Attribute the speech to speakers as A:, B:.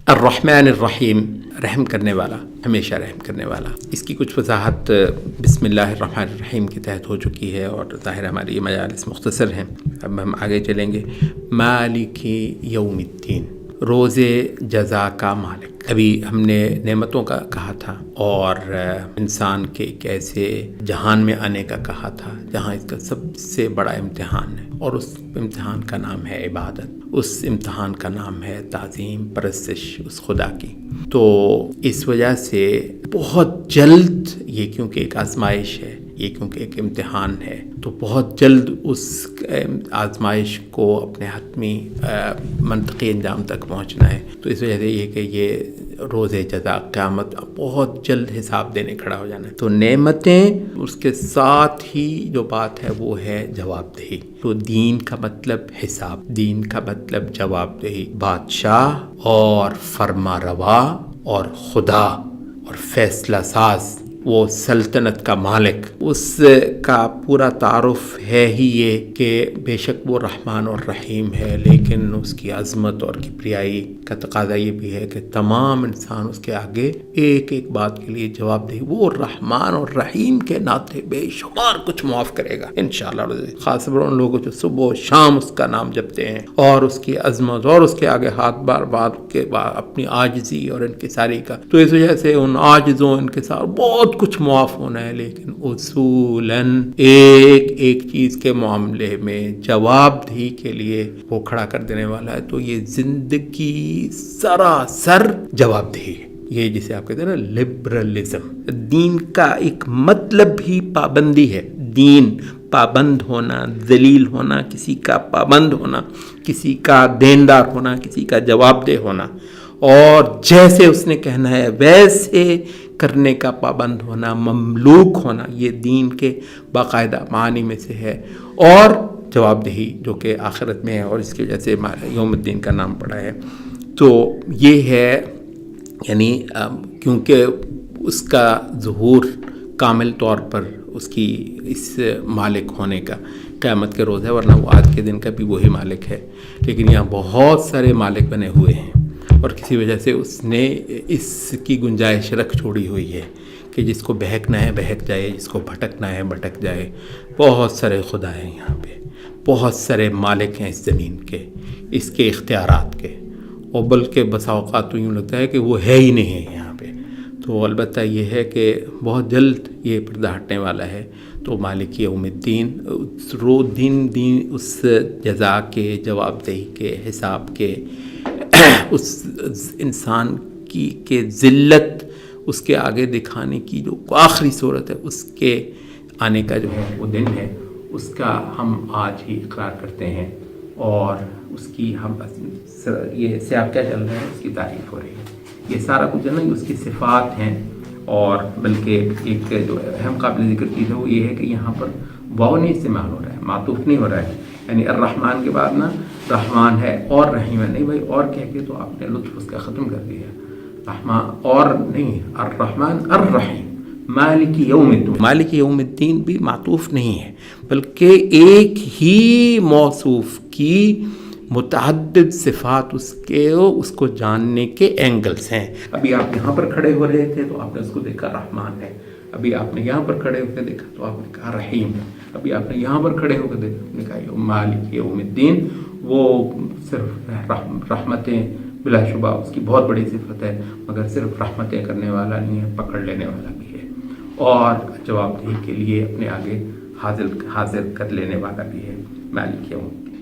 A: الرحمن الرحیم، رحم کرنے والا، ہمیشہ رحم کرنے والا۔ اس کی کچھ وضاحت بسم اللہ الرحمن الرحیم کے تحت ہو چکی ہے، اور ظاہر ہماری یہ مجالس مختصر ہیں، اب ہم آگے چلیں گے۔ مالک یوم الدین، روز جزا کا مالک۔ ابھی ہم نے نعمتوں کا کہا تھا اور انسان کے ایک ایسے جہان میں آنے کا کہا تھا جہاں اس کا سب سے بڑا امتحان ہے، اور اس امتحان کا نام ہے عبادت، اس امتحان کا نام ہے تعظیم، پرستش اس خدا کی۔ تو اس وجہ سے بہت جلد، یہ کیونکہ ایک آزمائش ہے، یہ کیونکہ ایک امتحان ہے، تو بہت جلد اس آزمائش کو اپنے حتمی منطقی انجام تک پہنچنا ہے۔ تو اس وجہ سے یہ کہ یہ روز جزا، قیامت، بہت جلد حساب دینے کھڑا ہو جانا ہے۔ تو نعمتیں، اس کے ساتھ ہی جو بات ہے وہ ہے جواب دہی۔ تو دین کا مطلب حساب، دین کا مطلب جواب دہی۔ بادشاہ اور فرما روا اور خدا اور فیصلہ ساز، وہ سلطنت کا مالک، اس کا پورا تعارف ہے ہی یہ کہ بے شک وہ رحمان اور رحیم ہے، لیکن اس کی عظمت اور کبریائی کا تقاضا یہ بھی ہے کہ تمام انسان اس کے آگے ایک ایک بات کے لیے جواب دے۔ وہ رحمان اور رحیم کے ناطے بے شمار کچھ معاف کرے گا انشاءاللہ، خاص طور ان لوگوں جو صبح و شام اس کا نام جپتے ہیں اور اس کی عظمت اور اس کے آگے ہاتھ بار بار کے بعد اپنی عاجزی اور انکساری کا۔ تو اس وجہ سے ان عاجزوں، انکسار، بہت کچھ معاف ہونا ہے، لیکن اصولاً ایک ایک چیز کے معاملے میں جواب دہی کے لیے وہ کھڑا کر دینے والا ہے۔ تو یہ زندگی سراسر جواب دہی ہے، یہ جسے آپ کہتے ہیں نا لبرلزم۔ دین کا ایک مطلب ہی پابندی ہے۔ دین، پابند ہونا، ذلیل ہونا، کسی کا پابند ہونا، کسی کا دیندار ہونا، کسی کا جواب دہ ہونا، اور جیسے اس نے کہنا ہے ویسے کرنے کا پابند ہونا، مملوک ہونا، یہ دین کے باقاعدہ معانی میں سے ہے۔ اور جواب دہی جو کہ آخرت میں ہے، اور اس کی وجہ سے یوم الدین کا نام پڑا ہے۔ تو یہ ہے، یعنی کیونکہ اس کا ظہور کامل طور پر اس کی اس مالک ہونے کا قیامت کے روز ہے، ورنہ وہ آج کے دن کا بھی وہی مالک ہے، لیکن یہاں بہت سارے مالک بنے ہوئے ہیں، اور کسی وجہ سے اس نے اس کی گنجائش رکھ چھوڑی ہوئی ہے کہ جس کو بہکنا ہے بہک جائے، جس کو بھٹکنا ہے بھٹک جائے۔ بہت سارے خدا ہیں یہاں پہ، بہت سارے مالک ہیں اس زمین کے، اس کے اختیارات کے، اور بلکہ بسا اوقات تو یوں لگتا ہے کہ وہ ہے ہی نہیں ہے یہاں پہ۔ تو البتہ یہ ہے کہ بہت جلد یہ پردہ ہٹنے والا ہے۔ تو مالک یوم الدین، دین اس جزا کے، جواب دہی کے، حساب کے، اس انسان کی کہ ذلت اس کے آگے دکھانے کی جو آخری صورت ہے، اس کے آنے کا جو ہے وہ دن ہے، اس کا ہم آج ہی اقرار کرتے ہیں، اور اس کی ہم یہ سے آپ کیا چل رہا ہے، اس کی تعریف ہو رہی ہے۔ یہ سارا کچھ ہے نا، اس کی صفات ہیں، اور بلکہ ایک جو اہم قابل ذکر چیز ہے وہ یہ ہے کہ یہاں پر واو نہیں استعمال ہو رہا ہے، معطوف نہیں ہو رہا ہے، یعنی الرحمن کے بعد نا رحمان ہے اور رحیم ہے، نہیں بھائی اور کہہ کے تو آپ نے لطف اس کا ختم کر دیا۔ رحمان اور نہیں، الرحمن الرحیم، مالک یوم الدین، مالک یوم الدین بھی معطوف نہیں ہے، بلکہ ایک ہی موصوف کی متعدد صفات اس کو جاننے کے اینگلز ہیں۔ ابھی آپ یہاں پر کھڑے ہو رہے تھے تو آپ نے اس کو دیکھا رحمان ہے، ابھی آپ نے یہاں پر کھڑے ہو کے دیکھا تو آپ نے کہا رحیم ہے، ابھی آپ نے یہاں پر کھڑے ہو کے دیکھا، آپ نے کہا مالک یوم الدین۔ وہ صرف رحمتیں، بلا شبہ اس کی بہت بڑی صفت ہے، مگر صرف رحمتیں کرنے والا نہیں ہے، پکڑ لینے والا بھی ہے، اور جواب دہی کے لیے اپنے آگے حاضر کر لینے والا بھی ہے، مالک یوم الدین۔